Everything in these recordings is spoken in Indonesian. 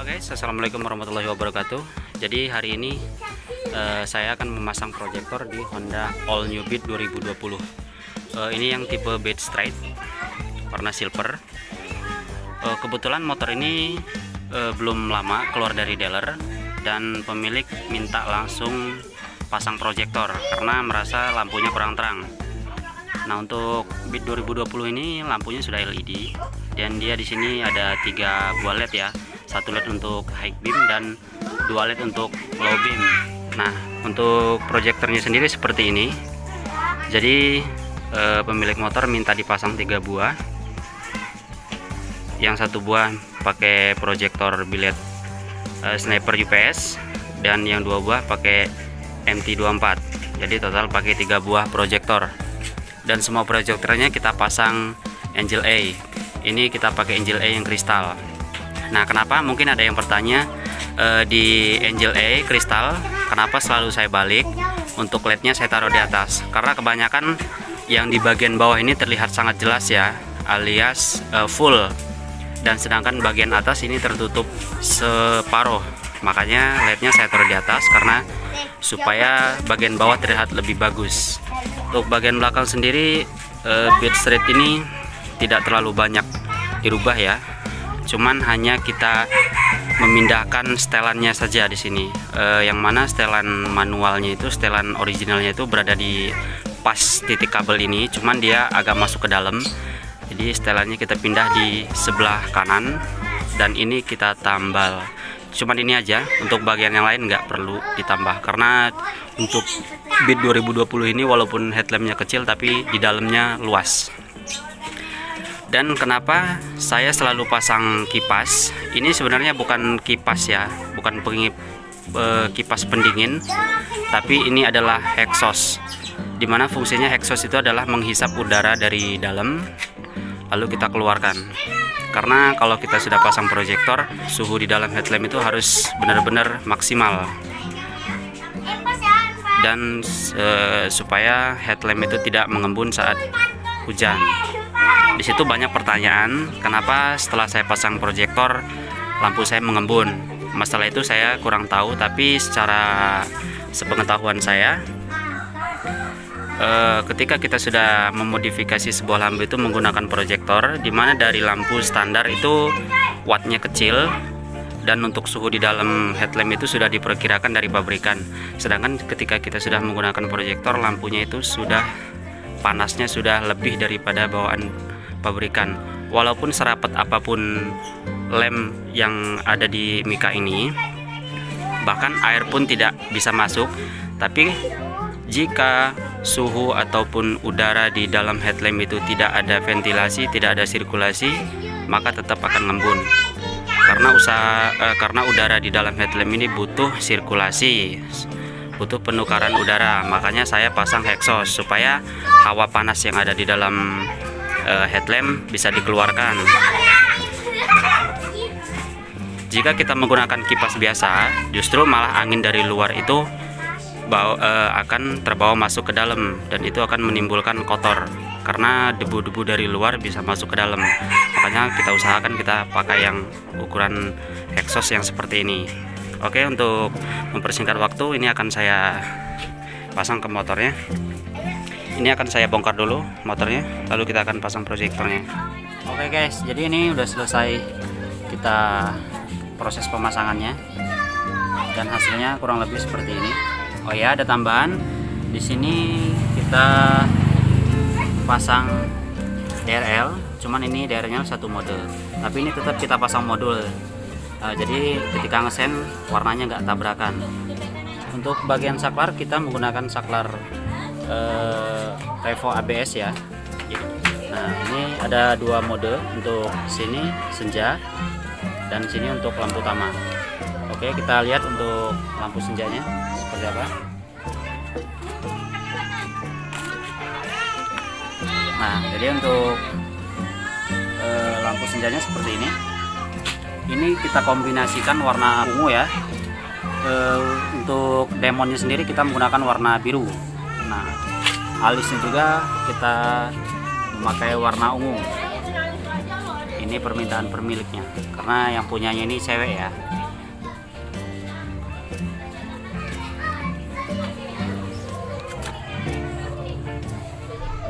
Halo guys, assalamualaikum warahmatullahi wabarakatuh. Jadi hari ini saya akan memasang proyektor di Honda All New Beat 2020. Ini yang tipe Beat Straight, warna silver. Kebetulan motor ini belum lama keluar dari dealer dan pemilik minta langsung pasang proyektor karena merasa lampunya kurang terang. Nah, untuk Beat 2020 ini lampunya sudah LED dan dia di sini ada 3 buah LED ya. 1 LED untuk high beam dan 2 LED untuk low beam. Nah, untuk proyektornya sendiri seperti ini. Jadi pemilik motor minta dipasang 3 buah. Yang 1 buah pakai proyektor biled sniper UPS dan yang 2 buah pakai MT24. Jadi total pakai 3 buah proyektor. Dan semua proyektornya kita pasang Angel A. Ini kita pakai Angel A yang kristal. Nah, kenapa? Mungkin ada yang bertanya, di Angel A kristal kenapa selalu saya balik, untuk LED-nya saya taruh di atas? Karena kebanyakan yang di bagian bawah ini terlihat sangat jelas ya, alias full, dan sedangkan bagian atas ini tertutup separuh. Makanya LED-nya saya taruh di atas karena supaya bagian bawah terlihat lebih bagus. Untuk bagian belakang sendiri Beat Straight ini tidak terlalu banyak dirubah ya, cuman hanya kita memindahkan setelannya saja di sini. Yang mana setelan manualnya itu, setelan originalnya itu berada di pas titik kabel ini, cuman dia agak masuk ke dalam. Jadi setelannya kita pindah di sebelah kanan dan ini kita tambal. Cuman ini aja, untuk bagian yang lain nggak perlu ditambah karena untuk Beat 2020 ini walaupun headlampnya kecil tapi di dalamnya luas. Dan kenapa saya selalu pasang kipas? Ini sebenarnya bukan kipas ya, bukan kipas pendingin, tapi ini adalah exhaust. Dimana fungsinya exhaust itu adalah menghisap udara dari dalam lalu kita keluarkan. Karena kalau kita sudah pasang proyektor, suhu di dalam headlamp itu harus benar-benar maksimal. Dan supaya headlamp itu tidak mengembun saat hujan. Di situ banyak pertanyaan, kenapa setelah saya pasang proyektor lampu saya mengembun? Masalah itu saya kurang tahu, tapi secara sepengetahuan saya, ketika kita sudah memodifikasi sebuah lampu itu menggunakan proyektor, dimana dari lampu standar itu wattnya kecil dan untuk suhu di dalam headlamp itu sudah diperkirakan dari pabrikan. Sedangkan ketika kita sudah menggunakan proyektor, lampunya itu sudah panasnya sudah lebih daripada bawaan pabrikan. Walaupun serapat apapun lem yang ada di Mika ini, bahkan air pun tidak bisa masuk, tapi jika suhu ataupun udara di dalam headlamp itu tidak ada ventilasi, tidak ada sirkulasi, maka tetap akan ngembun. Karena udara di dalam headlamp ini butuh sirkulasi, butuh penukaran udara. Makanya saya pasang exhaust supaya hawa panas yang ada di dalam headlamp bisa dikeluarkan. Jika kita menggunakan kipas biasa, justru malah angin dari luar itu akan terbawa masuk ke dalam dan itu akan menimbulkan kotor karena debu-debu dari luar bisa masuk ke dalam. Makanya kita usahakan kita pakai yang ukuran exhaust yang seperti ini. Oke, untuk mempersingkat waktu, ini akan saya pasang ke motornya. Ini akan saya bongkar dulu motornya, lalu kita akan pasang proyektornya. Oke guys, jadi ini udah selesai kita proses pemasangannya dan hasilnya kurang lebih seperti ini. Oh ya, ada tambahan. Di sini kita pasang DRL, cuman ini DRL-nya satu mode. Tapi ini tetap kita pasang modul. Jadi ketika ngesen warnanya nggak tabrakan. Untuk bagian saklar kita menggunakan saklar Revo ABS ya. Nah, ini ada 2 mode, untuk sini senja dan sini untuk lampu utama. Oke, kita lihat untuk lampu senjanya seperti apa. Nah, jadi untuk lampu senjanya seperti ini. Ini kita kombinasikan warna ungu ya. Untuk demonnya sendiri kita menggunakan warna biru. Nah, alisnya juga kita memakai warna ungu. Ini ini permintaan pemiliknya, karena yang punyanya ini cewek ya.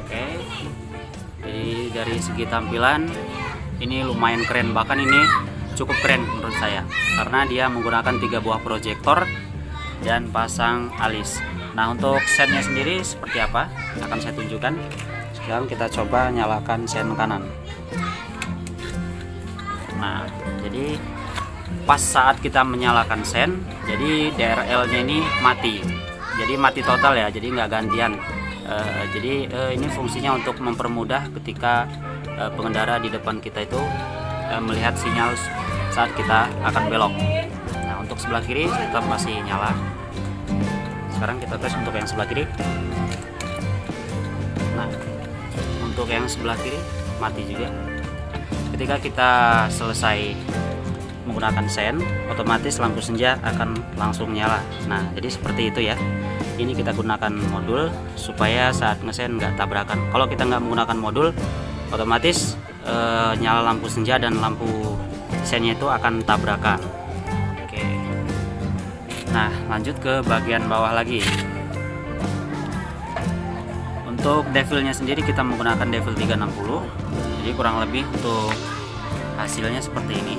Oke, jadi dari segi tampilan ini lumayan keren, bahkan ini cukup keren menurut saya, karena dia menggunakan 3 buah proyektor dan pasang alis. Nah, untuk sennya sendiri seperti apa akan saya tunjukkan. Sekarang kita coba nyalakan sen kanan. Nah, jadi pas saat kita menyalakan sen, jadi DRL nya ini mati, jadi mati total ya, jadi nggak gantian. Jadi ini fungsinya untuk mempermudah ketika pengendara di depan kita itu melihat sinyal saat kita akan belok. Nah, untuk sebelah kiri tetap masih nyala. Sekarang kita tes untuk yang sebelah kiri. Nah, untuk yang sebelah kiri mati juga. Ketika kita selesai menggunakan sen, otomatis lampu senja akan langsung nyala. Nah, jadi seperti itu ya. Ini kita gunakan modul supaya saat ngesen nggak tabrakan. Kalau kita nggak menggunakan modul, otomatis nyala lampu senja dan lampu sennya itu akan tabrakan. Oke. Nah, lanjut ke bagian bawah lagi. Untuk devilnya sendiri kita menggunakan devil 360. Jadi kurang lebih untuk hasilnya seperti ini.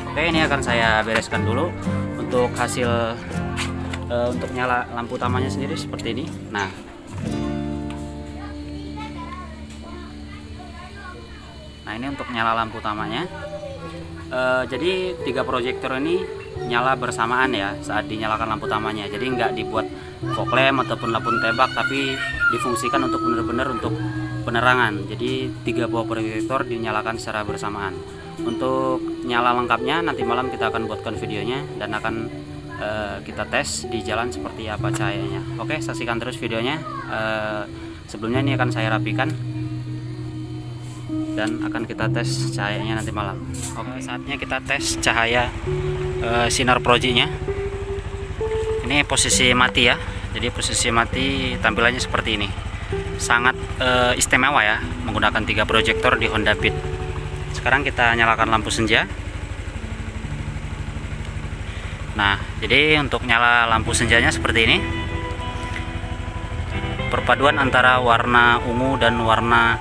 Oke, ini akan saya bereskan dulu. Untuk hasil untuk nyala lampu utamanya sendiri seperti ini. Nah, ini untuk nyala lampu utamanya. Jadi 3 proyektor ini nyala bersamaan ya saat dinyalakan lampu utamanya. Jadi nggak dibuat fog lamp ataupun lampu tembak, tapi difungsikan untuk benar-benar untuk penerangan. Jadi 3 buah proyektor dinyalakan secara bersamaan. Untuk nyala lengkapnya nanti malam kita akan buatkan videonya dan akan kita tes di jalan seperti apa cahayanya. Oke, saksikan terus videonya. Sebelumnya ini akan saya rapikan dan akan kita tes cahayanya nanti malam. Oke, saatnya kita tes cahaya sinar projinya. Ini posisi mati ya. Jadi posisi mati tampilannya seperti ini. Sangat istimewa ya menggunakan 3 proyektor di Honda Beat. Sekarang kita nyalakan lampu senja. Nah, jadi untuk nyala lampu senjanya seperti ini. Perpaduan antara warna ungu dan warna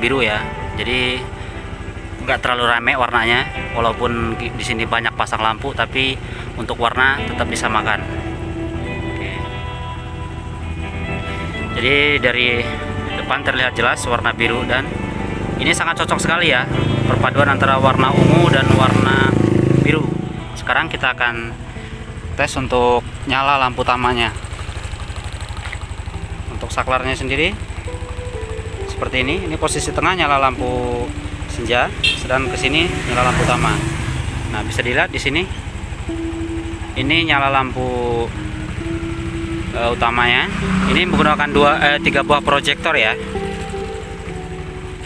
biru ya. Jadi nggak terlalu rame warnanya, walaupun di sini banyak pasang lampu, tapi untuk warna tetap disamakan. Oke. Jadi dari depan terlihat jelas warna biru, dan ini sangat cocok sekali ya, perpaduan antara warna ungu dan warna biru. Sekarang kita akan tes untuk nyala lampu utamanya. Untuk saklarnya sendiri seperti ini. Ini posisi tengah nyala lampu senja, sedang ke sini nyala lampu utama. Nah, bisa dilihat di sini. Ini nyala lampu utamanya. Ini menggunakan 3 buah proyektor ya.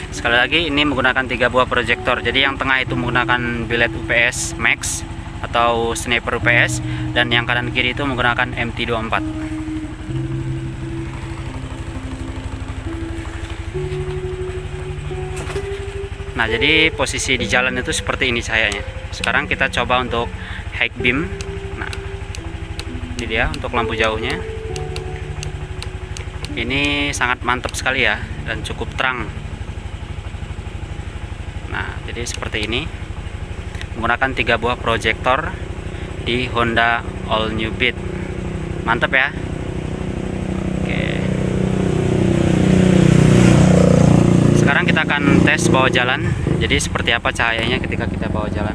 Sekali lagi, ini menggunakan 3 buah proyektor. Jadi yang tengah itu menggunakan biled UPS Max atau sniper UPS, dan yang kanan kiri itu menggunakan MT24. Nah, jadi posisi di jalan itu seperti ini cahayanya. Sekarang kita coba untuk high beam. Nah, ini dia untuk lampu jauhnya. Ini sangat mantap sekali ya, dan cukup terang. Nah, jadi seperti ini. Menggunakan 3 buah proyektor di Honda All New Beat. Mantap ya. Oke. Sekarang kita akan tes bawa jalan. Jadi seperti apa cahayanya ketika kita bawa jalan.